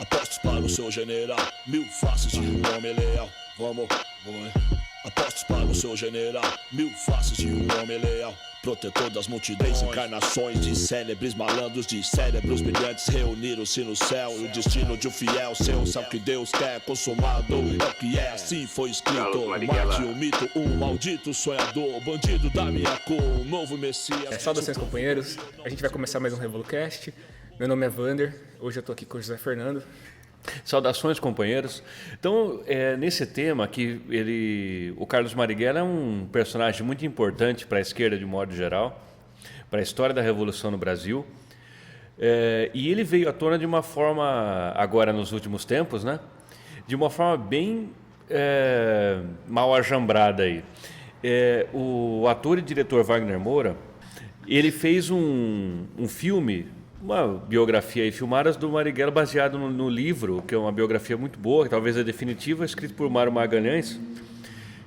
Apostos para o seu general, mil faces de um homem leal. Vamos. Apostos para o seu general, mil faces de um homem leal. Protetor das multidões, encarnações de célebres malandros, de cérebros brilhantes reuniram-se no céu. E o destino de um fiel seu, sabe o que Deus quer consumado. É o que é, assim foi escrito. Um Marte, um mito, um maldito sonhador, bandido da minha cor, um novo Messias. Saudações, companheiros. A gente vai começar mais um RevoluCast. Meu nome é Vander, hoje eu tô aqui com o José Fernando. Saudações, companheiros. Então, nesse tema aqui, o Carlos Marighella é um personagem muito importante para a esquerda de modo geral, para a história da Revolução no Brasil. E ele veio à tona de uma forma, agora nos últimos tempos, né? De uma forma bem mal ajambrada aí. O ator e diretor Wagner Moura, ele fez um filme, uma biografia aí, filmadas do Marighella baseado no livro, que é uma biografia muito boa, que talvez é definitiva, escrito por Mário Magalhães,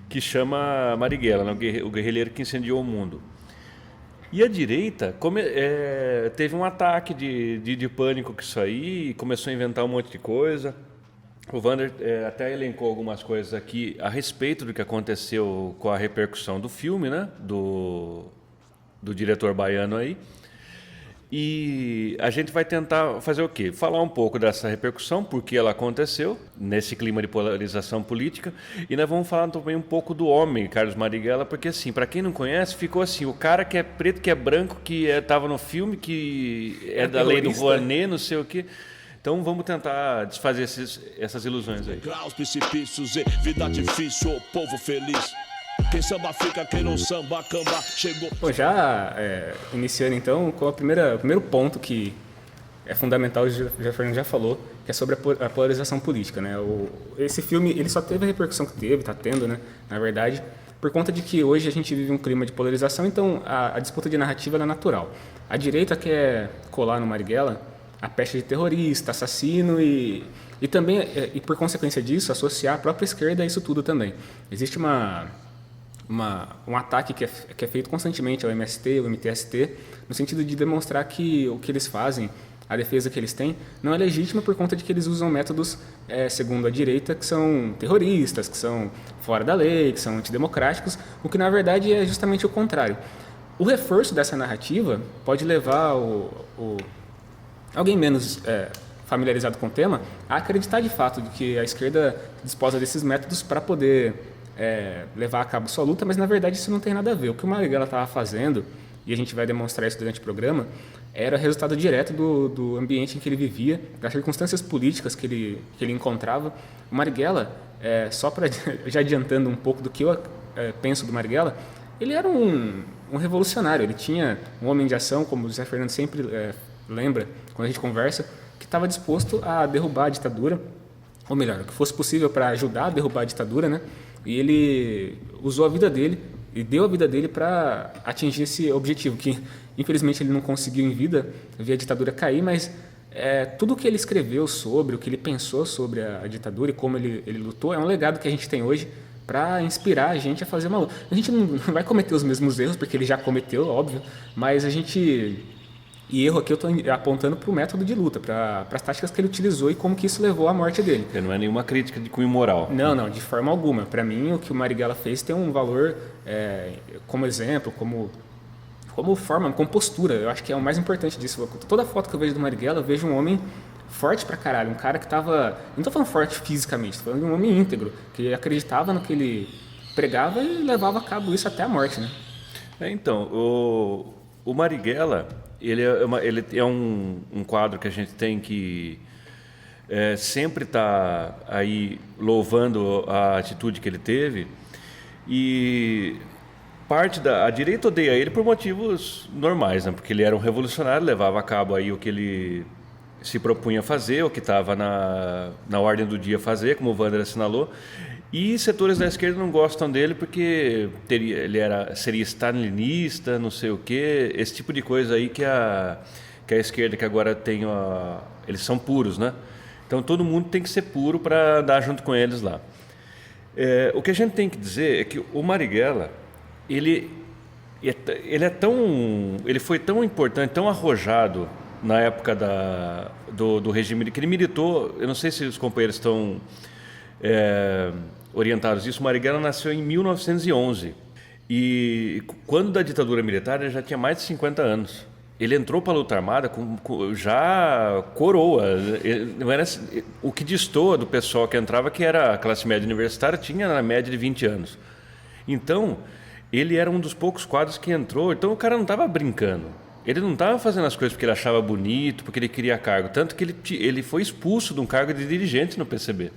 que chama Marighella, né? O guerrilheiro que incendiou o mundo. E a direita teve um ataque de pânico com isso aí, e começou a inventar um monte de coisa. O Vander até elencou algumas coisas aqui a respeito do que aconteceu com a repercussão do filme, né? Do diretor baiano aí. E a gente vai tentar fazer o quê? Falar um pouco dessa repercussão, porque ela aconteceu, nesse clima de polarização política, e nós vamos falar também um pouco do homem, Carlos Marighella, porque assim, para quem não conhece, ficou assim, o cara que é preto, que é branco, que estava no filme, que é da lei do Rouanet, não sei o quê. Então vamos tentar desfazer essas ilusões aí. Graus, precipícios e vida difícil, o povo feliz. Quem samba fica, quem não samba, camba, chegou. Bom, já iniciando então com o primeiro ponto que é fundamental, o José Fernando já falou, que é sobre a polarização política, né? Esse filme, ele só teve a repercussão que teve, está tendo, né? Na verdade, por conta de que hoje a gente vive um clima de polarização, então a disputa de narrativa é natural. A direita quer colar no Marighella a peste de terrorista, assassino e também, e por consequência disso, associar a própria esquerda a isso tudo também. Existe um ataque que é feito constantemente ao MST, ao MTST, no sentido de demonstrar que o que eles fazem, a defesa que eles têm, não é legítima por conta de que eles usam métodos, segundo a direita, que são terroristas, que são fora da lei, que são antidemocráticos, o que na verdade é justamente o contrário. O reforço dessa narrativa pode levar alguém menos familiarizado com o tema a acreditar de fato de que a esquerda disposa desses métodos para poder levar a cabo sua luta, mas na verdade isso não tem nada a ver. O que o Marighella estava fazendo, e a gente vai demonstrar isso durante o programa, era resultado direto do ambiente em que ele vivia, das circunstâncias políticas que ele encontrava. O Marighella, só para já adiantando um pouco do que eu penso do Marighella, ele era um revolucionário, ele tinha um homem de ação, como o José Fernando sempre lembra quando a gente conversa, que estava disposto a derrubar a ditadura, ou melhor, o que fosse possível para ajudar a derrubar a ditadura, né? E ele usou a vida dele e deu a vida dele para atingir esse objetivo, que infelizmente ele não conseguiu em vida, ver a ditadura cair, mas tudo o que ele escreveu sobre, o que ele pensou sobre a ditadura e como ele lutou, é um legado que a gente tem hoje para inspirar a gente a fazer uma luta. A gente não vai cometer os mesmos erros, porque ele já cometeu, óbvio, mas a gente... E erro aqui eu estou apontando para o método de luta, para as táticas que ele utilizou e como que isso levou à morte dele. Não é nenhuma crítica de cunho moral. Não, de forma alguma. Para mim, o que o Marighella fez tem um valor como exemplo, como forma, como postura. Eu acho que é o mais importante disso. Toda foto que eu vejo do Marighella, eu vejo um homem forte pra caralho. Um cara que estava... Não estou falando forte fisicamente, estou falando de um homem íntegro, que acreditava no que ele pregava e levava a cabo isso até a morte, né? Então, o Marighella... Ele é um quadro que a gente tem que sempre tá aí louvando a atitude que ele teve, e a direita odeia ele por motivos normais, né? Porque ele era um revolucionário, levava a cabo aí o que ele se propunha fazer, o que estava na ordem do dia fazer, como o Vander assinalou. E setores da esquerda não gostam dele porque seria stalinista, não sei o quê, esse tipo de coisa aí que a esquerda, que agora tem eles são puros, né? Então todo mundo tem que ser puro para andar junto com eles lá. O que a gente tem que dizer é que o Marighella, ele foi tão importante, tão arrojado na época do regime que ele militou. Eu não sei se os companheiros estão orientados disso. Marighella nasceu em 1911 e quando da ditadura militar ele já tinha mais de 50 anos. Ele entrou para a luta armada já coroa. O que destoa do pessoal que entrava, que era a classe média universitária, tinha na média de 20 anos. Então, ele era um dos poucos quadros que entrou. Então, o cara não estava brincando. Ele não estava fazendo as coisas porque ele achava bonito, porque ele queria cargo. Tanto que ele foi expulso de um cargo de dirigente no PCB.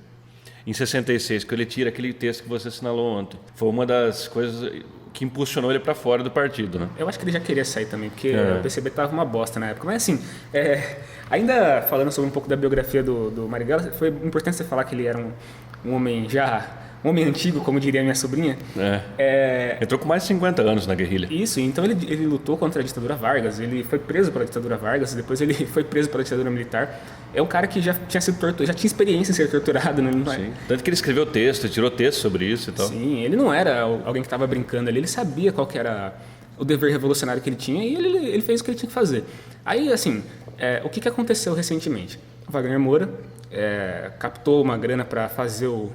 Em 66, que ele tira aquele texto que você assinalou ontem. Foi uma das coisas que impulsionou ele para fora do partido, né? Eu acho que ele já queria sair também, porque o PCB estava uma bosta na época. Mas assim, ainda falando sobre um pouco da biografia do Marighella, foi importante você falar que ele era um homem antigo, como diria minha sobrinha. Entrou com mais de 50 anos na guerrilha. Isso, então ele lutou contra a ditadura Vargas, ele foi preso pela ditadura Vargas, depois ele foi preso pela ditadura militar. É um cara que já tinha sido torturado, já tinha experiência em ser torturado. Né? Sim. Tanto que ele escreveu texto, tirou texto sobre isso e tal. Sim, ele não era alguém que estava brincando ali, ele sabia qual que era o dever revolucionário que ele tinha e ele fez o que ele tinha que fazer. Aí, assim, o que aconteceu recentemente? O Wagner Moura captou uma grana para fazer o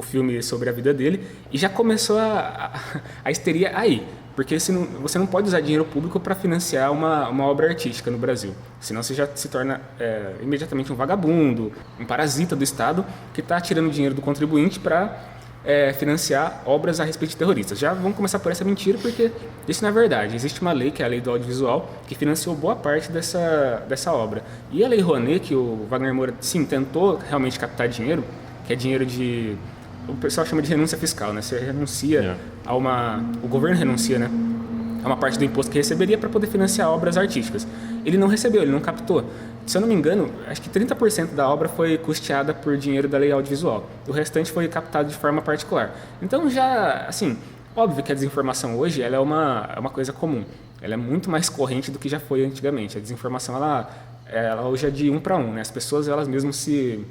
filme sobre a vida dele e já começou a histeria aí, porque você não pode usar dinheiro público para financiar uma obra artística no Brasil, senão você já se torna imediatamente um vagabundo, um parasita do Estado que está tirando dinheiro do contribuinte para financiar obras a respeito de terroristas. Já vamos começar por essa mentira, porque isso não é verdade. Existe uma lei, que é a Lei do Audiovisual, que financiou boa parte dessa obra. E a Lei Rouanet, que o Wagner Moura, sim, tentou realmente captar dinheiro, que é dinheiro o pessoal chama de renúncia fiscal, né? Você renuncia o governo renuncia, né, a uma parte do imposto que receberia para poder financiar obras artísticas. Ele não recebeu, ele não captou. Se eu não me engano, acho que 30% da obra foi custeada por dinheiro da Lei Audiovisual. O restante foi captado de forma particular. Então já, assim, óbvio que a desinformação hoje ela é uma coisa comum. Ela é muito mais corrente do que já foi antigamente. A desinformação ela hoje é de um para um, né? As pessoas elas mesmas se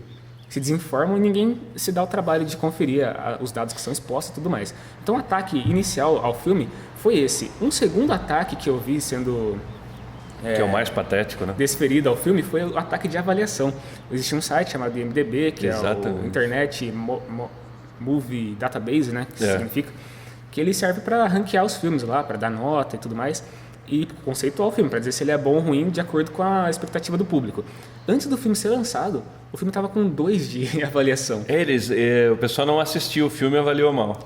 desinformam e ninguém se dá o trabalho de conferir os dados que são expostos e tudo mais. Então o ataque inicial ao filme foi esse. Um segundo ataque que eu vi sendo que é o mais patético, né? desferido ao filme foi o ataque de avaliação. Existe um site chamado IMDb, que Exatamente. é o Internet Movie Database, né? Que significa que ele serve para ranquear os filmes lá, para dar nota e tudo mais, e conceituar o filme, para dizer se ele é bom ou ruim de acordo com a expectativa do público. Antes do filme ser lançado, o filme estava com 2 de avaliação. O pessoal não assistiu o filme e avaliou mal.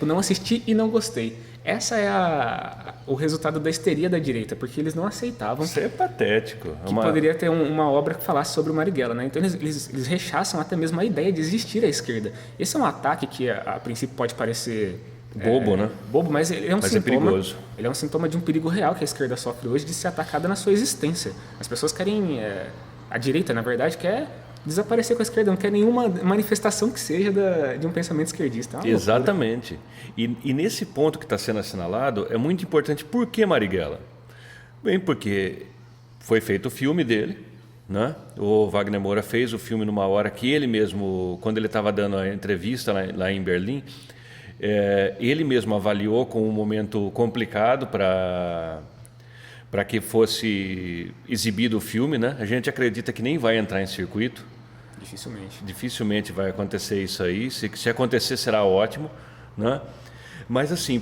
Não assisti e não gostei. Essa é o resultado da histeria da direita, porque eles não aceitavam. Isso é patético. Que poderia ter uma obra que falasse sobre o Marighella, né? Então eles rechaçam até mesmo a ideia de existir a esquerda. Esse é um ataque que a princípio pode parecer bobo, né? Bobo, mas ele é um sintoma. É perigoso. Ele é um sintoma de um perigo real que a esquerda sofre hoje de ser atacada na sua existência. As pessoas querem, a direita, na verdade, quer desaparecer com a esquerda, não quer nenhuma manifestação que seja de um pensamento esquerdista. Exatamente. E nesse ponto que está sendo assinalado, é muito importante. Por que Marighella? Bem, porque foi feito o filme dele, né? O Wagner Moura fez o filme numa hora que ele mesmo, quando ele estava dando a entrevista lá em Berlim, ele mesmo avaliou com um momento complicado para que fosse exibido o filme, né? A gente acredita que nem vai entrar em circuito. Dificilmente vai acontecer isso aí. Se acontecer, será ótimo, né? Mas assim,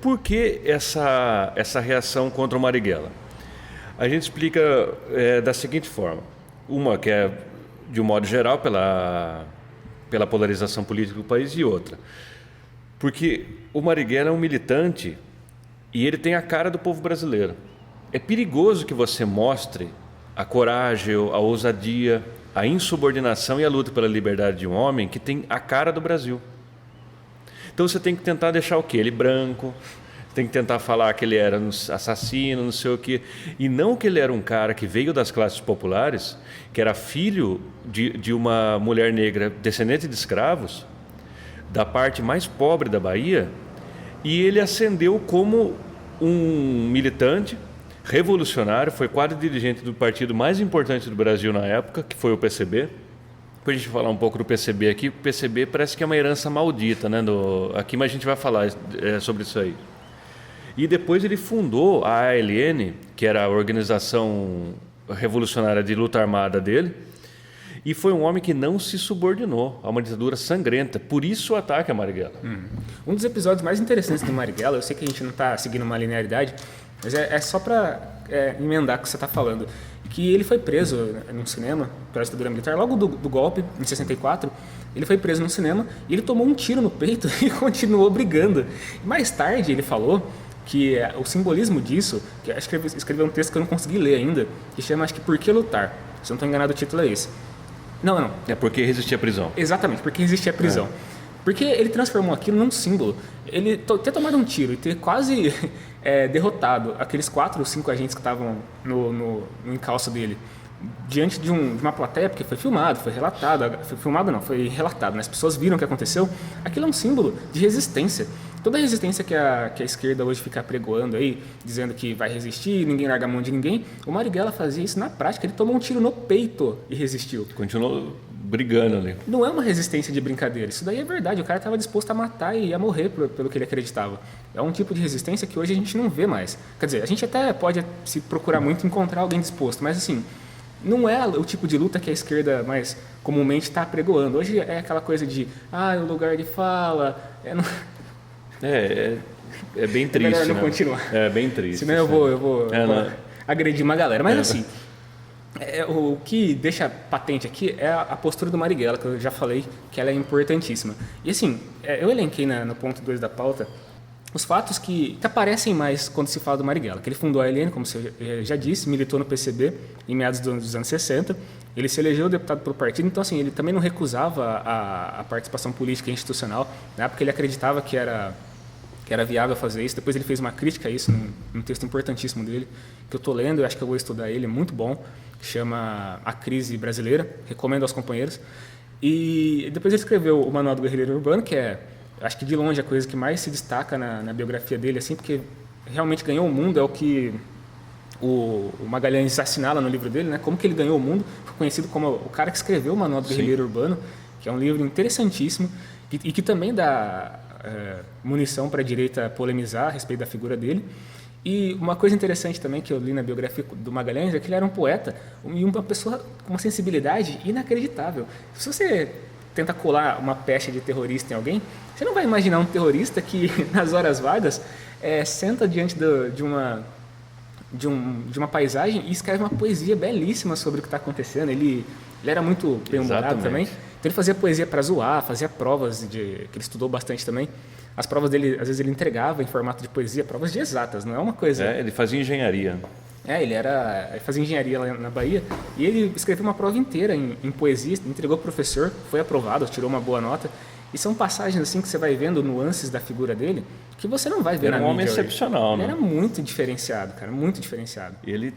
por que essa reação contra o Marighella? A gente explica da seguinte forma. Uma que é, de um modo geral, pela polarização política do país, e outra. Porque o Marighella é um militante e ele tem a cara do povo brasileiro. É perigoso que você mostre a coragem, a ousadia, a insubordinação e a luta pela liberdade de um homem que tem a cara do Brasil. Então você tem que tentar deixar o quê? Ele branco, tem que tentar falar que ele era assassino, não sei o quê. E não que ele era um cara que veio das classes populares, que era filho de uma mulher negra descendente de escravos, da parte mais pobre da Bahia, e ele ascendeu como um militante revolucionário, foi quadro dirigente do partido mais importante do Brasil na época, que foi o PCB. Depois a gente falar um pouco do PCB aqui. O PCB parece que é uma herança maldita, né? Aqui, mas a gente vai falar sobre isso aí. E depois ele fundou a ALN, que era a Organização revolucionária de luta armada dele, e foi um homem que não se subordinou a uma ditadura sangrenta. Por isso o ataque a Marighella. Um dos episódios mais interessantes do Marighella, eu sei que a gente não está seguindo uma linearidade, mas é só para emendar o que você está falando, que ele foi preso num cinema pela ditadura militar, logo do golpe, em 64, ele foi preso num cinema e ele tomou um tiro no peito e continuou brigando. Mais tarde ele falou que o simbolismo disso, que acho que ele escreveu um texto que eu não consegui ler ainda, que chama, acho que Por que Lutar? Se eu não estou enganado, o título é esse. Não. É porque resistia à prisão. Exatamente, porque existia a prisão. Porque ele transformou aquilo num símbolo. Ele ter tomado um tiro e ter quase derrotado aqueles 4 ou 5 agentes que estavam no encalço dele, diante de uma plateia, porque foi filmado, foi relatado. Foi relatado, né? As pessoas viram o que aconteceu. Aquilo é um símbolo de resistência. Toda a resistência que a esquerda hoje fica pregoando aí, dizendo que vai resistir, ninguém larga a mão de ninguém, o Marighella fazia isso na prática. Ele tomou um tiro no peito e resistiu. Continuou brigando ali. Não é uma resistência de brincadeira, isso daí é verdade. O cara estava disposto a matar e a morrer pelo que ele acreditava. É um tipo de resistência que hoje a gente não vê mais. Quer dizer, a gente até pode se procurar muito encontrar alguém disposto, mas assim, não é o tipo de luta que a esquerda mais comumente está pregoando. Hoje é aquela coisa de, o lugar de fala... É bem triste. É melhor não né? continuar. É bem triste. Senão eu vou agredir uma galera. Mas assim, o que deixa patente aqui é a postura do Marighella, que eu já falei que ela é importantíssima. E assim, eu elenquei no ponto 2 da pauta os fatos que aparecem mais quando se fala do Marighella. Que ele fundou a ALN, como você já disse, militou no PCB em meados dos anos 60. Ele se elegeu deputado pelo partido, então assim, ele também não recusava a participação política e institucional, né, porque ele acreditava que era viável fazer isso. Depois ele fez uma crítica a isso num texto importantíssimo dele, que eu estou lendo, eu acho que eu vou estudar ele, é muito bom, que chama A Crise Brasileira, recomendo aos companheiros. E depois ele escreveu o Manual do Guerrilheiro Urbano, que acho que de longe a coisa que mais se destaca na biografia dele, assim, porque realmente ganhou o mundo, é o que o Magalhães assinala no livro dele, né? Como que ele ganhou o mundo, foi conhecido como o cara que escreveu o Manual do Guerrilheiro Urbano, que é um livro interessantíssimo e que também dá munição para a direita polemizar a respeito da figura dele. E uma coisa interessante também que eu li na biografia do Magalhães é que ele era um poeta e uma pessoa com uma sensibilidade inacreditável. Se você tenta colar uma pecha de terrorista em alguém, você não vai imaginar um terrorista que, nas horas vagas, senta diante de uma paisagem e escreve uma poesia belíssima sobre o que está acontecendo. Ele era muito bem-humorado também. Então ele fazia poesia para zoar, fazia provas que ele estudou bastante também. As provas dele, às vezes ele entregava em formato de poesia, provas de exatas, não é uma coisa... ele fazia engenharia. Ele fazia engenharia lá na Bahia e ele escreveu uma prova inteira em poesia, entregou para o professor, foi aprovado, tirou uma boa nota. E são passagens assim que você vai vendo nuances da figura dele que você não vai ver na mídia. Era um homem excepcional, ele né? era muito diferenciado, cara, muito diferenciado. Ele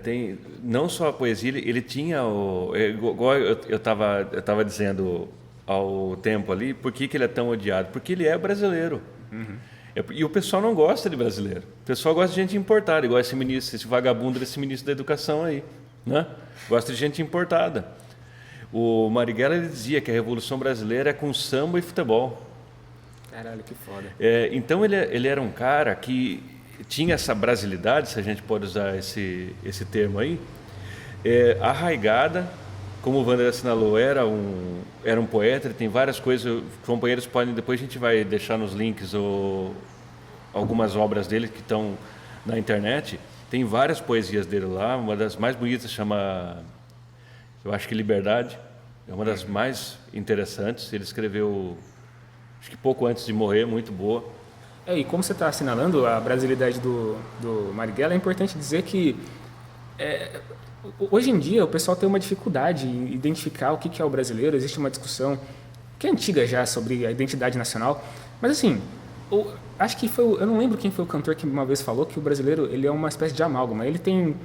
tem não só a poesia, ele tinha igual eu estava dizendo ao tempo ali, por que ele é tão odiado? Porque ele é brasileiro. E o pessoal não gosta de brasileiro. O pessoal gosta de gente importada, igual esse vagabundo desse ministro da Educação aí, né? Gosta de gente importada. O Marighella ele dizia que a Revolução Brasileira é com samba e futebol. Caralho, que foda. Então ele era um cara que tinha essa brasilidade, se a gente pode usar esse termo aí, arraigada, como o Wander assinalou, era um poeta, ele tem várias coisas, os companheiros podem, depois a gente vai deixar nos links algumas obras dele que estão na internet, tem várias poesias dele lá, uma das mais bonitas chama... Eu acho que Liberdade é uma das mais interessantes. Ele escreveu, acho que pouco antes de morrer, muito boa. E como você está assinalando a brasilidade do Marighella, é importante dizer que hoje em dia o pessoal tem uma dificuldade em identificar o que é o brasileiro. Existe uma discussão que é antiga já sobre a identidade nacional, mas assim, acho que eu não lembro quem foi o cantor que uma vez falou que o brasileiro ele é uma espécie de amálgama. Ele tem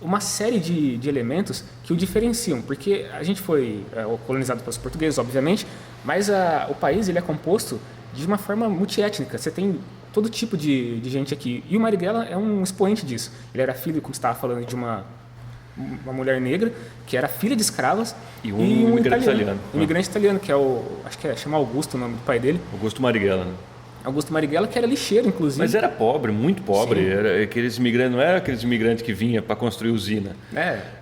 uma série de elementos que o diferenciam, porque a gente foi colonizado pelos portugueses, obviamente, mas o país ele é composto de uma forma multiétnica. Você tem todo tipo de gente aqui. E o Marighella é um expoente disso. Ele era filho, como você estava falando, de uma mulher negra, que era filha de escravas, e um imigrante italiano. Um imigrante italiano, que acho que chama Augusto o nome do pai dele. Augusto Marighella, né? Augusto Marighella, que era lixeiro, inclusive. Mas era pobre, muito pobre. Era aqueles imigrantes, não era aqueles imigrantes que vinha para construir usina.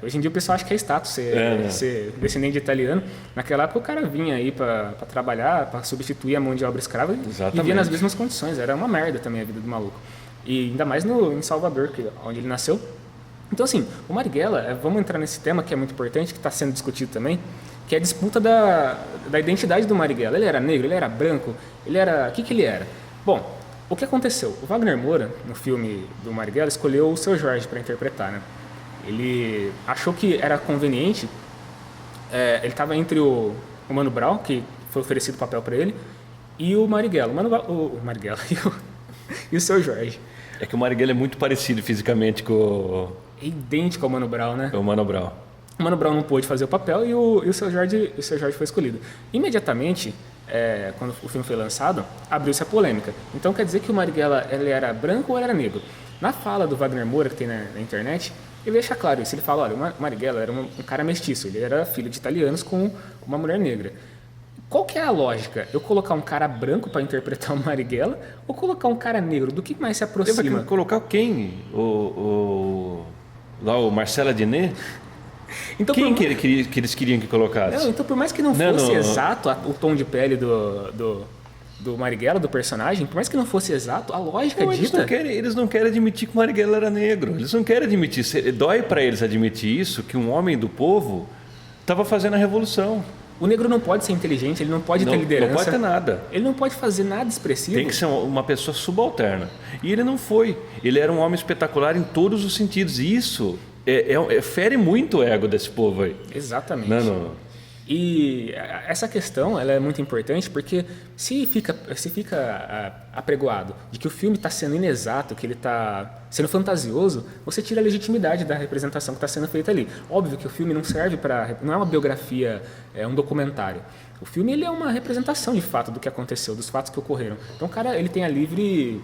Hoje em dia o pessoal acha que é status ser descendente de italiano. Naquela época o cara vinha aí para trabalhar, para substituir a mão de obra escrava e vivia nas mesmas condições. Era uma merda também a vida do maluco. E ainda mais em Salvador, onde ele nasceu. Então assim, o Marighella, vamos entrar nesse tema que é muito importante, que está sendo discutido também, que é a disputa da identidade do Marighella. Ele era negro, ele era branco, ele era... O que ele era? Bom, o que aconteceu? O Wagner Moura, no filme do Marighella, escolheu o Seu Jorge para interpretar, né? Ele achou que era conveniente, ele estava entre o Mano Brown, que foi oferecido o papel para ele, e o Marighella. O Marighella e o Seu Jorge. É que o Marighella é muito parecido fisicamente com É idêntico ao Mano Brown, né? o Mano Brown. O Mano Brown não pôde fazer o papel e o Seu Jorge foi escolhido. Imediatamente, quando o filme foi lançado, abriu-se a polêmica. Então quer dizer que o Marighella ele era branco ou era negro? Na fala do Wagner Moura, que tem na internet, ele deixa claro isso. Ele fala, olha, o Marighella era um cara mestiço, ele era filho de italianos com uma mulher negra. Qual que é a lógica? Eu colocar um cara branco para interpretar o Marighella ou colocar um cara negro? Do que mais se aproxima? Colocar quem? Lá o Marcelo Adnet? Então, quem que eles queriam que colocasse? Não, então por mais que não fosse exato o tom de pele do Marighella, do personagem, por mais que não fosse exato, a lógica dita... Eles não querem admitir que o Marighella era negro. Eles não querem admitir. Dói para eles admitir isso, que um homem do povo estava fazendo a revolução. O negro não pode ser inteligente, ele não pode ter liderança. Não pode ter nada. Ele não pode fazer nada expressivo. Tem que ser uma pessoa subalterna. E ele não foi. Ele era um homem espetacular em todos os sentidos. E isso fere muito o ego desse povo aí. Exatamente. Não. E essa questão ela é muito importante porque se fica apregoado de que o filme está sendo inexato, que ele está sendo fantasioso, você tira a legitimidade da representação que está sendo feita ali. Óbvio que o filme não serve para... Não é uma biografia, é um documentário. O filme ele é uma representação de fato do que aconteceu, dos fatos que ocorreram. Então o cara ele tem a livre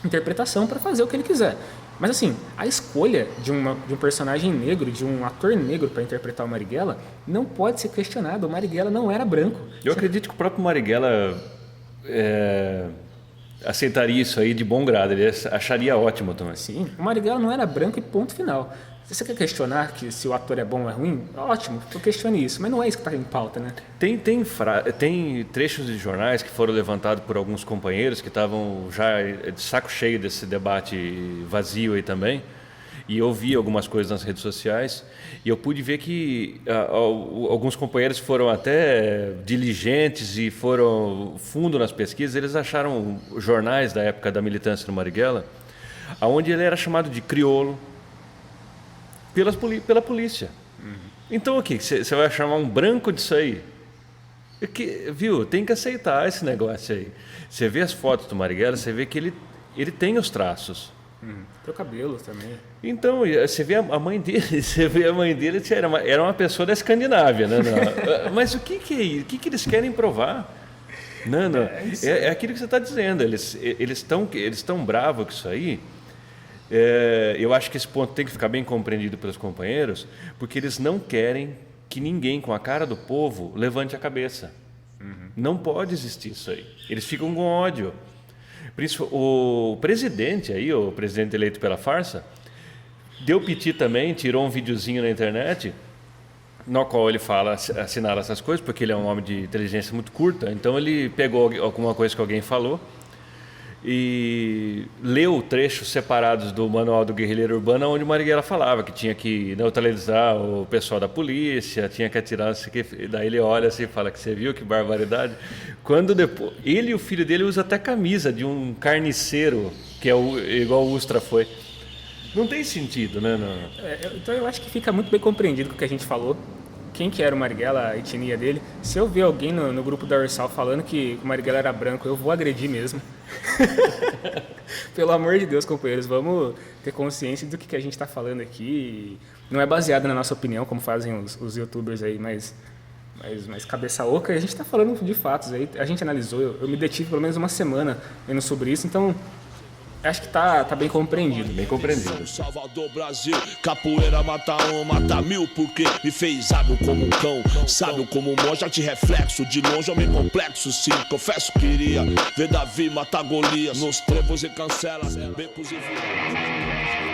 interpretação para fazer o que ele quiser. Mas assim, a escolha de um personagem negro, de um ator negro para interpretar o Marighella, não pode ser questionada. O Marighella não era branco. Eu acredito que o próprio Marighella aceitaria isso aí de bom grado. Ele acharia ótimo também. Sim, o Marighella não era branco e ponto final. Se você quer questionar que se o ator é bom ou é ruim, ótimo, eu questione isso. Mas não é isso que está em pauta, né? Tem trechos de jornais que foram levantados por alguns companheiros que estavam já de saco cheio desse debate vazio aí também. E eu vi algumas coisas nas redes sociais e eu pude ver que alguns companheiros foram até diligentes e foram fundo nas pesquisas. Eles acharam jornais da época da militância do Marighella, onde ele era chamado de crioulo pela polícia. Então o que? Você vai chamar um branco disso aí? Viu? Tem que aceitar esse negócio aí. Você vê as fotos do Marighella, você vê que ele tem os traços. Tem o cabelo também. Então, você vê a mãe dele, era uma pessoa da Escandinávia, né? Mas o que é isso? O que eles querem provar? Não. É aquilo que você está dizendo. Eles estão bravos com isso aí. Eu acho que esse ponto tem que ficar bem compreendido pelos companheiros, porque eles não querem que ninguém com a cara do povo levante a cabeça. Não pode existir isso aí. Eles ficam com ódio. O presidente aí, o presidente eleito pela farsa, deu piti também, tirou um videozinho na internet, no qual ele assinala essas coisas, porque ele é um homem de inteligência muito curta. Então ele pegou alguma coisa que alguém falou e leu trechos separados do Manual do Guerrilheiro Urbano, onde o Marighella falava que tinha que neutralizar o pessoal da polícia, tinha que atirar, daí ele olha assim e fala que você viu que barbaridade. Quando depois, ele e o filho dele usam até camisa de um carniceiro, que é igual o Ustra foi. Não tem sentido, né? Então eu acho que fica muito bem compreendido com o que a gente falou. Quem que era o Marighella, a etnia dele. Se eu ver alguém no grupo da Ursal falando que o Marighella era branco, eu vou agredir mesmo. Pelo amor de Deus, companheiros, vamos ter consciência do que a gente está falando aqui. Não é baseado na nossa opinião, como fazem os youtubers aí, mas cabeça oca. A gente está falando de fatos aí. A gente analisou, eu me detive pelo menos uma semana vendo sobre isso, então acho que tá bem compreendido. Bem compreendido. Salvador, Brasil, capoeira mata um, mata mil, porque me fez hábil como um cão, sábio como um monge, de reflexo, de longe homem complexo, sim, confesso que iria ver Davi matar Golias, nos trevos e cancelas, becos e vias.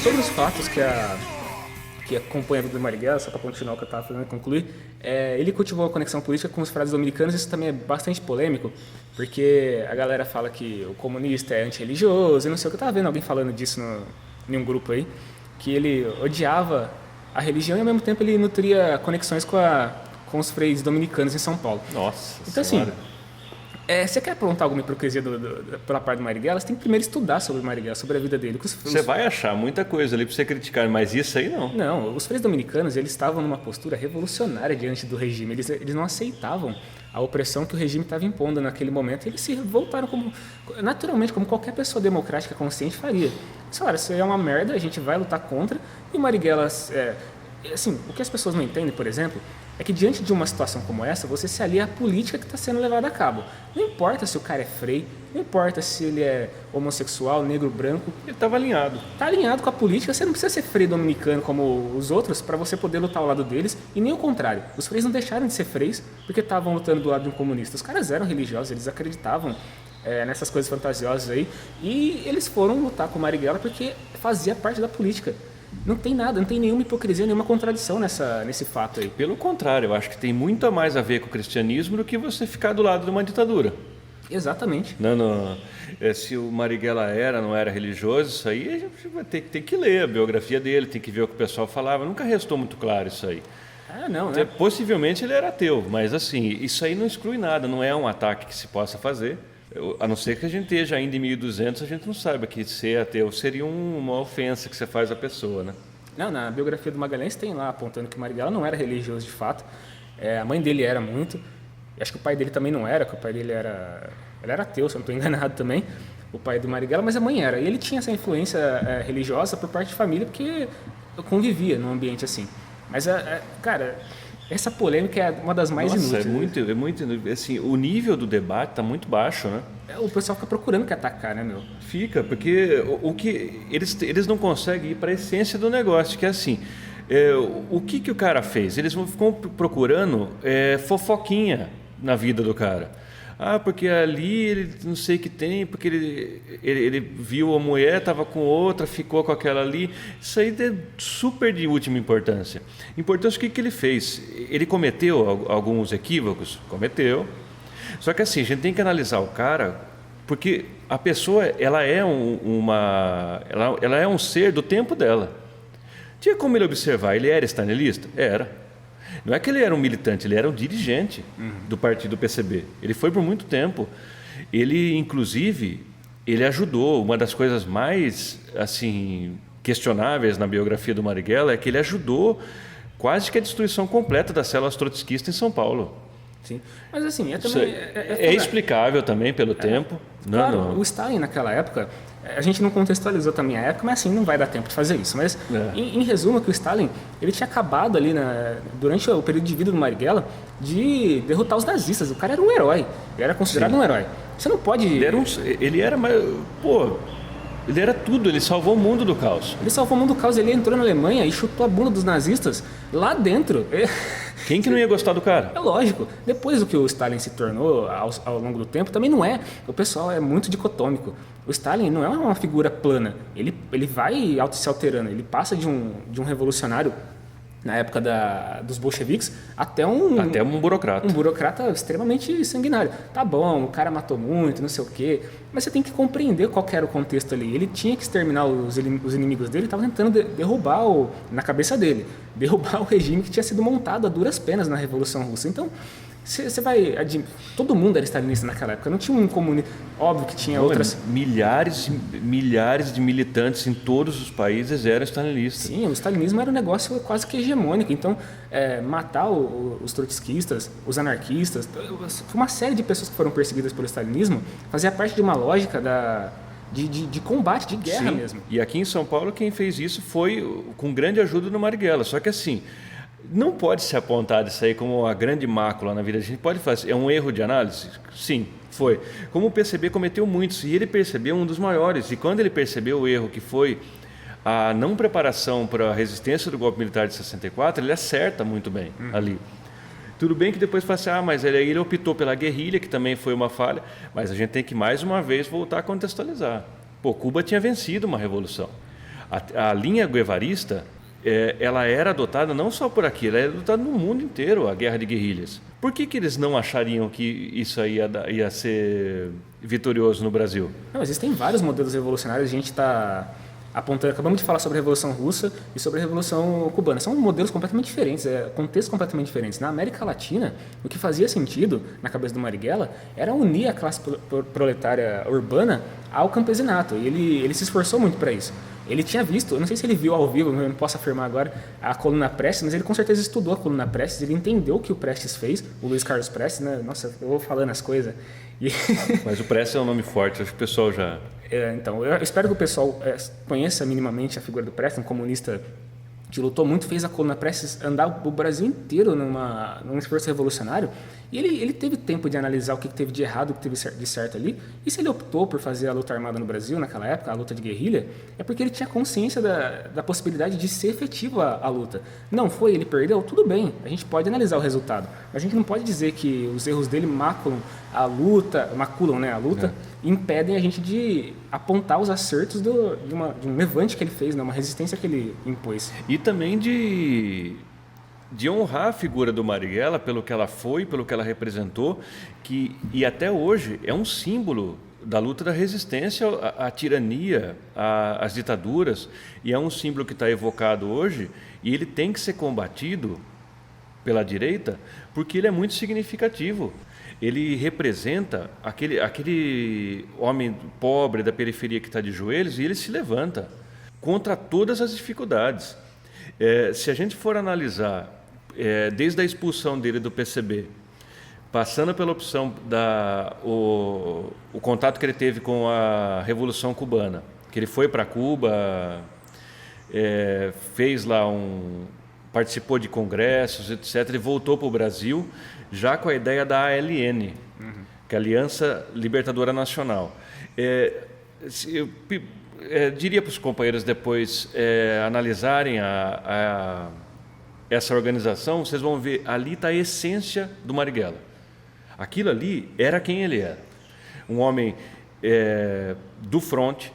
Sobre os fatos que acompanha a vida do Marighella, só para continuar o que eu estava fazendo concluir, ele cultivou a conexão política com os frades dominicanos. Isso também é bastante polêmico, porque a galera fala que o comunista é antirreligioso, e não sei o que. Eu estava vendo alguém falando disso em um grupo aí, que ele odiava a religião e ao mesmo tempo ele nutria conexões com os freis dominicanos em São Paulo. Nossa então, senhora. Assim, você quer apontar alguma hipocrisia pela parte do Marighella, você tem que primeiro estudar sobre o Marighella, sobre a vida dele. Você vai achar muita coisa ali para você criticar, mas isso aí não. Não, os freis dominicanos, eles estavam numa postura revolucionária diante do regime. Eles não aceitavam a opressão que o regime estava impondo naquele momento. Eles se voltaram naturalmente, como qualquer pessoa democrática consciente faria. Eles falaram, isso é uma merda, a gente vai lutar contra. E o Marighella, assim, o que as pessoas não entendem, por exemplo, é que diante de uma situação como essa, você se alia à política que está sendo levada a cabo. Não importa se o cara é frei, não importa se ele é homossexual, negro, branco. Ele estava alinhado. Está alinhado com a política, você não precisa ser frei dominicano como os outros para você poder lutar ao lado deles, e nem o contrário. Os freis não deixaram de ser freis porque estavam lutando do lado de um comunista. Os caras eram religiosos, eles acreditavam nessas coisas fantasiosas aí, e eles foram lutar com o Marighella porque fazia parte da política. Não tem nada, não tem nenhuma hipocrisia, nenhuma contradição nesse fato aí. Pelo contrário, eu acho que tem muito a mais a ver com o cristianismo do que você ficar do lado de uma ditadura. Exatamente. Se o Marighella não era religioso, isso aí a gente vai ter que ler a biografia dele, tem que ver o que o pessoal falava. Nunca restou muito claro isso aí. Não, né? Possivelmente ele era ateu, mas assim, isso aí não exclui nada, não é um ataque que se possa fazer. A não ser que a gente esteja ainda em 1200, a gente não saiba que ser ateu seria uma ofensa que você faz à pessoa, né? Não, na biografia do Magalhães tem lá apontando que o Marighella não era religioso de fato. A mãe dele era muito. Acho que o pai dele também não era, que o pai dele ele era ateu, se eu não estou enganado também, o pai do Marighella, mas a mãe era. E ele tinha essa influência religiosa por parte de família, porque convivia num ambiente assim. Mas, cara, essa polêmica é uma das mais inúteis. É muito assim, o nível do debate está muito baixo, né? O pessoal fica procurando que atacar, né, meu? Fica, porque o que eles não conseguem ir para a essência do negócio, que é assim, o que o cara fez? Eles ficam procurando fofoquinha na vida do cara. Porque ali ele não sei o que tem, porque ele viu a mulher, estava com outra, ficou com aquela ali. Isso aí é super de última importância. Importância, o que ele fez? Ele cometeu alguns equívocos? Cometeu. Só que assim, a gente tem que analisar o cara, porque a pessoa ela é um ser do tempo dela. Tinha como ele observar, ele era stalinista? Era. Não é que ele era um militante, ele era um dirigente do partido PCB. Ele foi por muito tempo. Ele, inclusive, ele ajudou. Uma das coisas mais assim questionáveis na biografia do Marighella é que ele ajudou quase que a destruição completa das células trotskistas em São Paulo. Sim, mas assim, também é explicável também pelo tempo. Claro, o Stalin naquela época, a gente não contextualizou também a época, mas assim, não vai dar tempo de fazer isso. Mas, em resumo, que o Stalin ele tinha acabado ali, durante o período de vida do Marighella, de derrotar os nazistas. O cara era um herói, ele era considerado um herói. Você não pode... Ele era tudo, ele salvou o mundo do caos. Ele salvou o mundo do caos, ele entrou na Alemanha e chutou a bunda dos nazistas lá dentro. Quem que não ia gostar do cara? É lógico. Depois do que o Stalin se tornou ao longo do tempo, também não é. O pessoal é muito dicotômico. O Stalin não é uma figura plana. Ele vai se alterando. Ele passa de um revolucionário na época dos bolcheviques até um burocrata. Um burocrata extremamente sanguinário. Tá bom, o cara matou muito, não sei o quê, mas você tem que compreender qual que era o contexto ali. Ele tinha que exterminar os inimigos dele, estava tentando derrubar, na cabeça dele, derrubar o regime que tinha sido montado a duras penas na Revolução Russa. Então, Você vai... Todo mundo era stalinista naquela época. Não tinha um comunista... Óbvio que tinha outras... Milhares de militantes em todos os países eram stalinistas. Sim, o stalinismo era um negócio quase que hegemônico. Então, matar os trotskistas, os anarquistas, uma série de pessoas que foram perseguidas pelo stalinismo fazia parte de uma lógica de combate, de guerra. Sim. Mesmo. E aqui em São Paulo quem fez isso foi com grande ajuda do Marighella. Só que assim... Não pode se apontar isso aí como uma grande mácula na vida. A gente pode fazer. É um erro de análise? Sim, foi. Como o PCB cometeu muitos, e ele percebeu um dos maiores. E quando ele percebeu o erro que foi a não preparação para a resistência do golpe militar de 64, ele acerta muito bem ali. Tudo bem que depois fala assim, mas ele optou pela guerrilha, que também foi uma falha, mas a gente tem que mais uma vez voltar a contextualizar. Cuba tinha vencido uma revolução. A linha guevarista... ela era adotada não só por aqui, ela era adotada no mundo inteiro, a guerra de guerrilhas. Por que eles não achariam que isso aí ia ser vitorioso no Brasil? Não, existem vários modelos revolucionários, a gente está apontando, acabamos de falar sobre a Revolução Russa e sobre a Revolução Cubana. São modelos completamente diferentes, contextos completamente diferentes. Na América Latina, o que fazia sentido, na cabeça do Marighella, era unir a classe proletária urbana ao campesinato, e ele se esforçou muito para isso. Ele tinha visto, eu não sei se ele viu ao vivo, eu não posso afirmar agora, a coluna Prestes, mas ele com certeza estudou a coluna Prestes, ele entendeu o que o Prestes fez, o Luiz Carlos Prestes, né? Nossa, eu vou falando as coisas. Mas o Prestes é um nome forte, acho que o pessoal já... Então, eu espero que o pessoal conheça minimamente a figura do Prestes, um comunista que lutou muito, fez a coluna Prestes andar o Brasil inteiro num esforço revolucionário, e ele teve tempo de analisar o que teve de errado, o que teve de certo ali, e se ele optou por fazer a luta armada no Brasil naquela época, a luta de guerrilha, é porque ele tinha consciência da possibilidade de ser efetiva a luta. Não foi, ele perdeu, tudo bem, a gente pode analisar o resultado, mas a gente não pode dizer que os erros dele maculam a luta, e impedem a gente de apontar os acertos de um levante que ele fez, uma resistência que ele impôs. E também de honrar a figura do Marighella pelo que ela foi, pelo que ela representou, e até hoje é um símbolo da luta da resistência à tirania, às ditaduras, e é um símbolo que está evocado hoje, e ele tem que ser combatido pela direita, porque ele é muito significativo. Ele representa aquele homem pobre da periferia que está de joelhos, e ele se levanta contra todas as dificuldades. Se a gente for analisar, desde a expulsão dele do PCB, passando pela opção o contato que ele teve com a Revolução Cubana, que ele foi para Cuba, fez lá participou de congressos, etc., e voltou para o Brasil já com a ideia da ALN, que é a Aliança Libertadora Nacional. Eu diria para os companheiros depois analisarem essa organização, vocês vão ver, ali está a essência do Marighella. Aquilo ali era quem ele era. Um homem do fronte,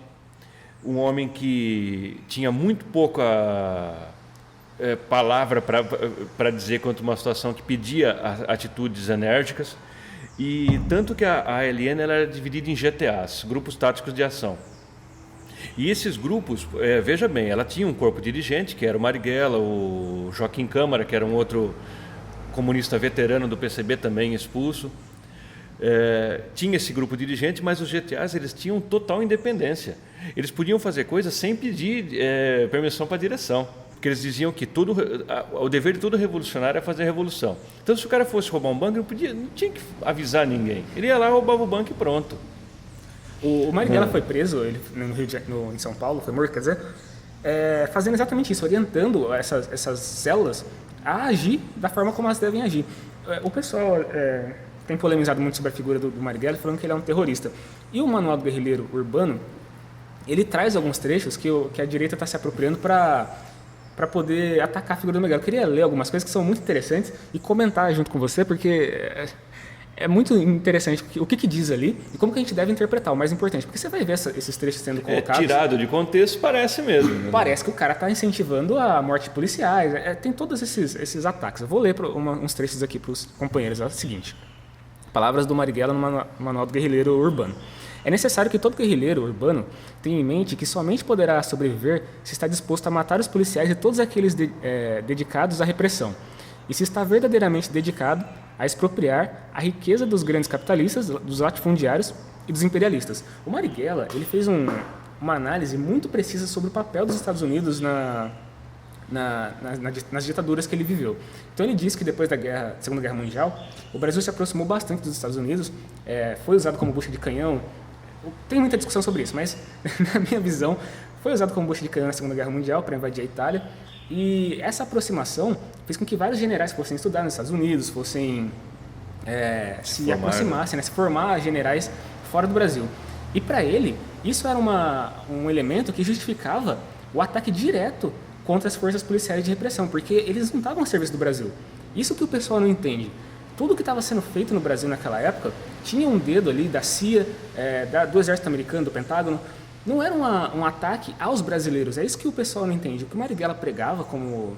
um homem que tinha muito pouca palavra para dizer quanto uma situação que pedia atitudes enérgicas, e tanto que a ALN ela era dividida em GTAs, Grupos Táticos de Ação. E esses grupos, veja bem, ela tinha um corpo dirigente, que era o Marighella, o Joaquim Câmara, que era um outro comunista veterano do PCB, também expulso. Tinha esse grupo dirigente, mas os GTAs eles tinham total independência. Eles podiam fazer coisas sem pedir permissão para a direção, porque eles diziam que o dever de todo revolucionário é fazer a revolução. Então, se o cara fosse roubar um banco, não tinha que avisar ninguém. Ele ia lá, roubava o banco e pronto. O Marighella foi preso em São Paulo, foi morto, quer dizer, fazendo exatamente isso, orientando essas células a agir da forma como elas devem agir. O pessoal tem polemizado muito sobre a figura do Marighella, falando que ele é um terrorista. E o Manual do Guerrilheiro Urbano, ele traz alguns trechos que a direita está se apropriando para poder atacar a figura do Marighella. Eu queria ler algumas coisas que são muito interessantes e comentar junto com você, porque é muito interessante o que diz ali e como que a gente deve interpretar, o mais importante. Porque você vai ver esses trechos sendo colocados... tirado de contexto, parece mesmo. Né? Parece que o cara está incentivando a morte de policiais. Tem todos esses ataques. Eu vou ler uns trechos aqui para os companheiros. É o seguinte. Palavras do Marighella no Manual do Guerrilheiro Urbano. É necessário que todo guerrilheiro urbano tenha em mente que somente poderá sobreviver se está disposto a matar os policiais e todos aqueles dedicados à repressão. E se está verdadeiramente dedicado a expropriar a riqueza dos grandes capitalistas, dos latifundiários e dos imperialistas. O Marighella ele fez uma análise muito precisa sobre o papel dos Estados Unidos nas ditaduras que ele viveu. Então ele disse que depois da Segunda Guerra Mundial, o Brasil se aproximou bastante dos Estados Unidos, foi usado como bucha de canhão. Tem muita discussão sobre isso, mas na minha visão, foi usado como bucha de canhão na Segunda Guerra Mundial para invadir a Itália. E essa aproximação fez com que vários generais fossem estudar nos Estados Unidos, fossem se aproximassem, se formar generais fora do Brasil. E para ele, isso era um elemento que justificava o ataque direto contra as forças policiais de repressão, porque eles não estavam a serviço do Brasil. Isso que o pessoal não entende. Tudo que estava sendo feito no Brasil naquela época tinha um dedo ali da CIA, do Exército Americano, do Pentágono. Não era um ataque aos brasileiros. É isso que o pessoal não entende. O que o Marighella pregava como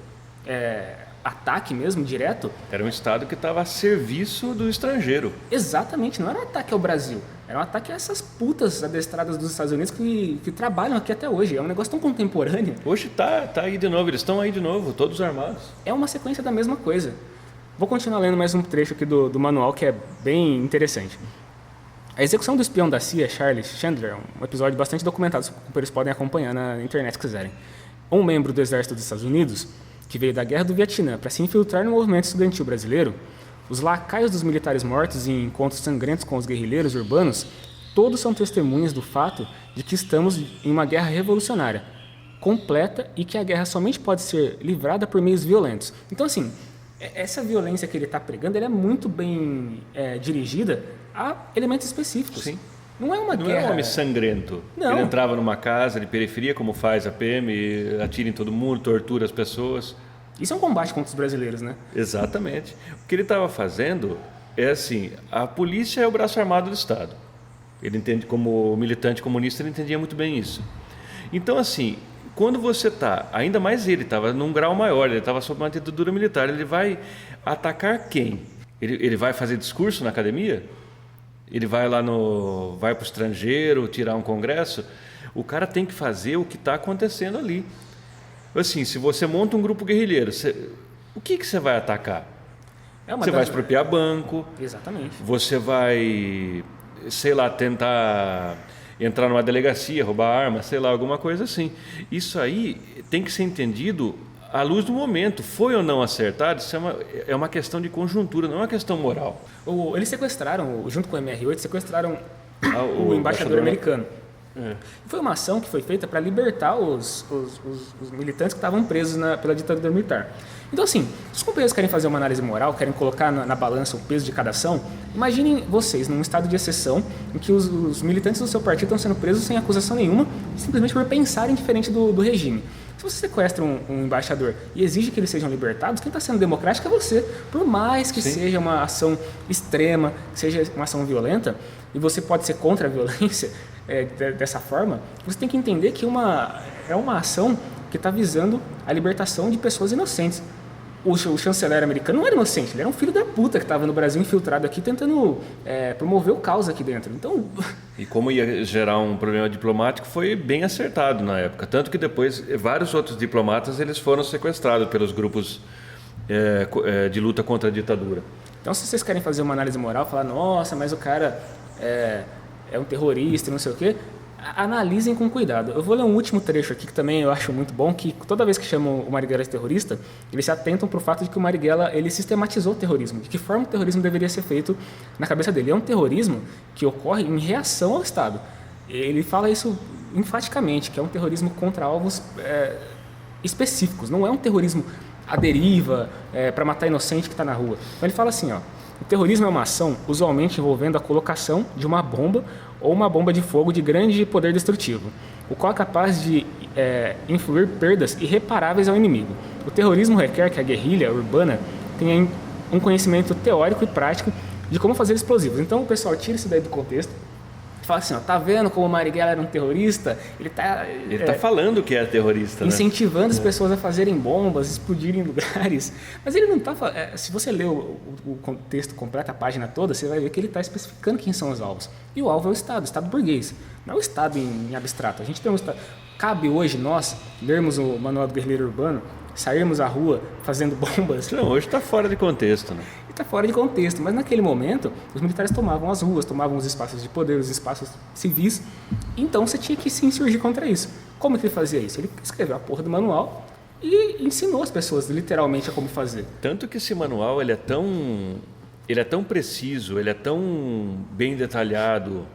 ataque mesmo, direto... Era um Estado que estava a serviço do estrangeiro. Exatamente. Não era um ataque ao Brasil. Era um ataque a essas putas adestradas dos Estados Unidos que trabalham aqui até hoje. É um negócio tão contemporâneo. Hoje tá aí de novo. Eles estão aí de novo, todos armados. É uma sequência da mesma coisa. Vou continuar lendo mais um trecho aqui do manual, que é bem interessante. A execução do espião da CIA, Charlie Chandler, é um episódio bastante documentado, os companheiros podem acompanhar na internet se quiserem. Um membro do exército dos Estados Unidos, que veio da Guerra do Vietnã para se infiltrar no movimento estudantil brasileiro, os lacaios dos militares mortos em encontros sangrentos com os guerrilheiros urbanos, todos são testemunhas do fato de que estamos em uma guerra revolucionária, completa, e que a guerra somente pode ser livrada por meios violentos. Então, assim, essa violência que ele está pregando, ela é muito bem dirigida a elementos específicos. Sim. Não é uma guerra... Não é um homem sangrento. Não. Ele entrava numa casa de periferia, como faz a PM, atira em todo mundo, tortura as pessoas. Isso é um combate contra os brasileiros, né? Exatamente. O que ele estava fazendo é assim, a polícia é o braço armado do Estado. Ele entende, como militante comunista, ele entendia muito bem isso. Então, assim, quando você está, ainda mais ele estava num grau maior, ele estava sob uma ditadura militar, ele vai atacar quem? Ele vai fazer discurso na academia? Ele vai para o estrangeiro, tirar um congresso? O cara tem que fazer o que está acontecendo ali. Assim, se você monta um grupo guerrilheiro, o que você vai atacar? Você vai expropriar banco. Exatamente. Você vai, sei lá, tentar entrar numa delegacia, roubar arma, sei lá, alguma coisa assim. Isso aí tem que ser entendido à luz do momento. Foi ou não acertado, isso é uma questão de conjuntura, não é uma questão moral. Eles sequestraram, junto com o MR8, sequestraram o embaixador americano. Foi uma ação que foi feita para libertar os militantes que estavam presos pela ditadura militar. Então, assim, se os companheiros querem fazer uma análise moral, querem colocar na balança o peso de cada ação, imaginem vocês num estado de exceção em que os militantes do seu partido estão sendo presos sem acusação nenhuma, simplesmente por pensarem diferente do regime. Se você sequestra um embaixador e exige que eles sejam libertados, quem está sendo democrático é você. Por mais que seja uma ação extrema, que seja uma ação violenta, e você pode ser contra a violência dessa forma, você tem que entender que é uma ação que está visando a libertação de pessoas inocentes. O chanceler americano não era inocente, ele era um filho da puta que estava no Brasil infiltrado aqui tentando promover o caos aqui dentro. Então... E como ia gerar um problema diplomático, foi bem acertado na época. Tanto que depois vários outros diplomatas eles foram sequestrados pelos grupos de luta contra a ditadura. Então, se vocês querem fazer uma análise moral, falar, nossa, mas o cara é um terrorista, não sei o quê, analisem com cuidado. Eu vou ler um último trecho aqui que também eu acho muito bom, que toda vez que chamam o Marighella de terrorista, eles se atentam para o fato de que o Marighella ele sistematizou o terrorismo, de que forma o terrorismo deveria ser feito na cabeça dele. É um terrorismo que ocorre em reação ao Estado. Ele fala isso enfaticamente, que é um terrorismo contra alvos específicos, não é um terrorismo à deriva, para matar inocente que está na rua. Então ele fala assim, ó, o terrorismo é uma ação usualmente envolvendo a colocação de uma bomba ou uma bomba de fogo de grande poder destrutivo, o qual é capaz de influir perdas irreparáveis ao inimigo. O terrorismo requer que a guerrilha urbana tenha um conhecimento teórico e prático de como fazer explosivos. Então o pessoal tira isso daí do contexto, fala assim, ó, tá vendo como o Marighella era um terrorista? Ele tá falando que é terrorista, incentivando as pessoas a fazerem bombas, explodirem lugares. Mas ele não tá... se você ler o contexto completo, a página toda, você vai ver que ele está especificando quem são os alvos. E o alvo é o Estado burguês. Não é o Estado em abstrato. A gente tem um Estado... Cabe hoje nós lermos o Manual do Guerrilheiro Urbano, sairmos à rua fazendo bombas. Não, hoje está fora de contexto, né? porque é fora de contexto. Mas naquele momento, os militares tomavam as ruas, tomavam os espaços de poder, os espaços civis. Então você tinha que se insurgir contra isso. Como que ele fazia isso? Ele escreveu a porra do manual e ensinou as pessoas literalmente a como fazer. Tanto que esse manual ele é tão preciso, ele é tão bem detalhado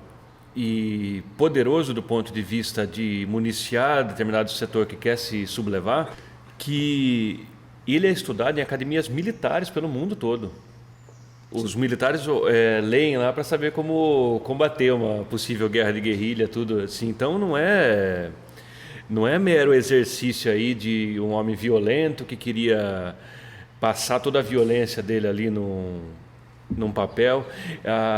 e poderoso do ponto de vista de municiar determinado setor que quer se sublevar, que ele é estudado em academias militares pelo mundo todo. Os militares leem lá para saber como combater uma possível guerra de guerrilha, tudo assim. Então não é mero exercício aí de um homem violento que queria passar toda a violência dele ali num papel.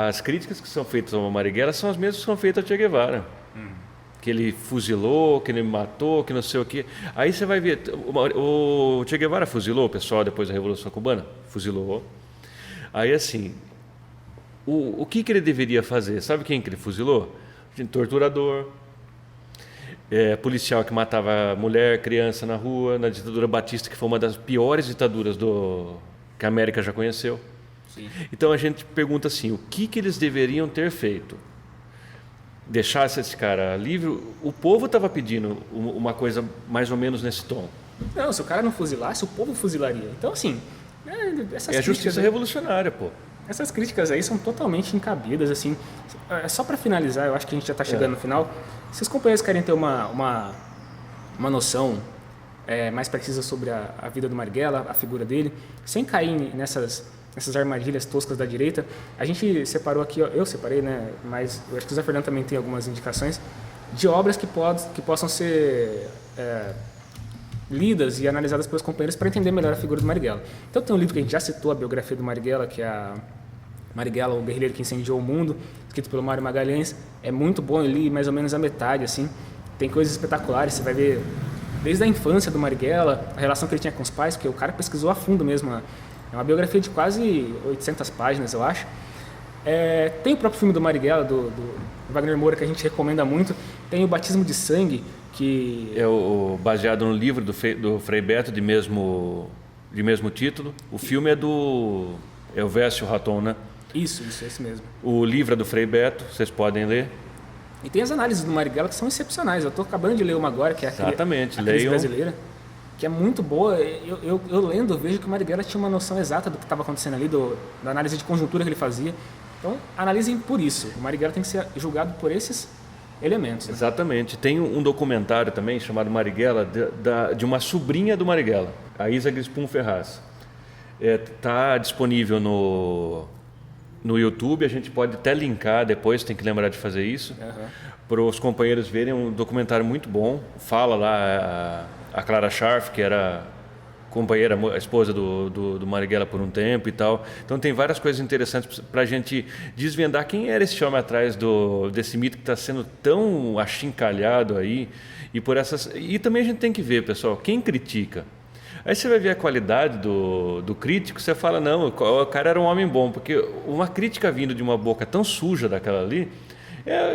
As críticas que são feitas ao Marighella são as mesmas que são feitas ao Che Guevara. Que ele fuzilou, que ele matou, que não sei o quê. Aí você vai ver, o Che Guevara fuzilou o pessoal depois da Revolução Cubana? Fuzilou. Aí assim, o que ele deveria fazer? Sabe quem que ele fuzilou? Torturador, policial que matava mulher, criança na rua, na ditadura batista, que foi uma das piores ditaduras que a América já conheceu. Sim. Então a gente pergunta assim, o que eles deveriam ter feito? Deixasse esse cara livre? O povo estava pedindo uma coisa mais ou menos nesse tom. Não, se o cara não fuzilasse, o povo fuzilaria. Então, assim... É a justiça revolucionária, pô. Essas críticas aí são totalmente encabidas, assim. Só para finalizar, eu acho que a gente já está chegando no final. Se os companheiros querem ter uma noção mais precisa sobre a vida do Marighella, a figura dele, sem cair nessas armadilhas toscas da direita, a gente separou aqui, eu separei, né? Mas eu acho que o Zé Fernando também tem algumas indicações de obras que possam ser lidas e analisadas pelos companheiros para entender melhor a figura do Marighella. Então tem um livro que a gente já citou, a biografia do Marighella, que é a Marighella, o guerrilheiro que incendiou o mundo, escrito pelo Mário Magalhães. É muito bom, eu li mais ou menos a metade, assim. Tem coisas espetaculares, você vai ver desde a infância do Marighella, a relação que ele tinha com os pais, porque o cara pesquisou a fundo mesmo. É uma biografia de quase 800 páginas, eu acho. Tem o próprio filme do Marighella, do Wagner Moura, que a gente recomenda muito. Tem o Batismo de Sangue, que... É baseado no livro do Frei Beto, de mesmo título. O filme é do Elvésio Raton, né? Isso, esse mesmo. O livro é do Frei Beto, vocês podem ler. E tem as análises do Marighella que são excepcionais. Eu estou acabando de ler uma agora, que é a crise brasileira, que é muito boa. Eu lendo, vejo que o Marighella tinha uma noção exata do que estava acontecendo ali, da análise de conjuntura que ele fazia. Então, analisem por isso. O Marighella tem que ser julgado por esses elementos. Né? Exatamente. Tem um documentário também chamado Marighella, de uma sobrinha do Marighella, a Isa Grispum Ferraz. Está disponível no YouTube, a gente pode até linkar depois, tem que lembrar de fazer isso, para os companheiros verem. Um documentário muito bom. Fala lá a Clara Scharf, que era companheira, a esposa do Marighella por um tempo e tal. Então tem várias coisas interessantes para a gente desvendar quem era esse homem atrás desse mito que está sendo tão achincalhado aí. E também a gente tem que ver, pessoal, quem critica. Aí você vai ver a qualidade do crítico, você fala, não, o cara era um homem bom, porque uma crítica vindo de uma boca tão suja daquela ali,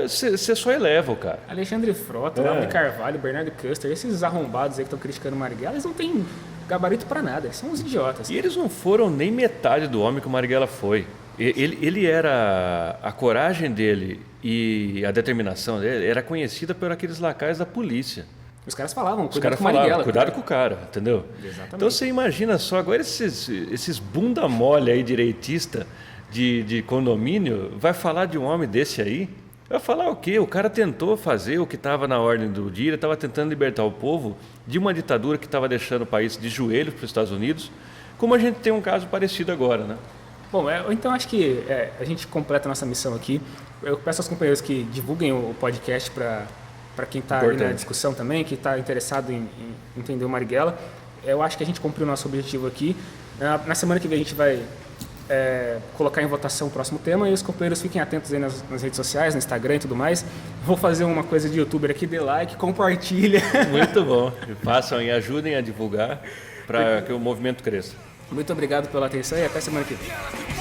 você só eleva o cara. Alexandre Frota, Olavo de Carvalho, Bernardo Custer, esses arrombados aí que estão criticando o Marighella, eles não têm gabarito para nada, eles são uns idiotas. E eles não foram nem metade do homem que o Marighella foi. Ele era... A coragem dele e a determinação dele era conhecida por aqueles lacaios da polícia. Os caras falavam, cuidado com o Marighella. Cuidado com o cara, entendeu? Exatamente. Então você imagina só, agora esses bunda mole aí, direitista de condomínio, vai falar de um homem desse aí? Vai falar o quê? O cara tentou fazer o que estava na ordem do dia, ele estava tentando libertar o povo de uma ditadura que estava deixando o país de joelhos para os Estados Unidos, como a gente tem um caso parecido agora, né? Bom, então acho que a gente completa a nossa missão aqui. Eu peço aos companheiros que divulguem o podcast para quem está aí na discussão também, que está interessado em entender o Marighella. Eu acho que a gente cumpriu o nosso objetivo aqui. Na semana que vem a gente vai colocar em votação o próximo tema e os companheiros fiquem atentos aí nas redes sociais, no Instagram e tudo mais. Vou fazer uma coisa de youtuber aqui, dê like, compartilha. Muito bom. Façam e ajudem a divulgar para que o movimento cresça. Muito obrigado pela atenção e até semana que vem.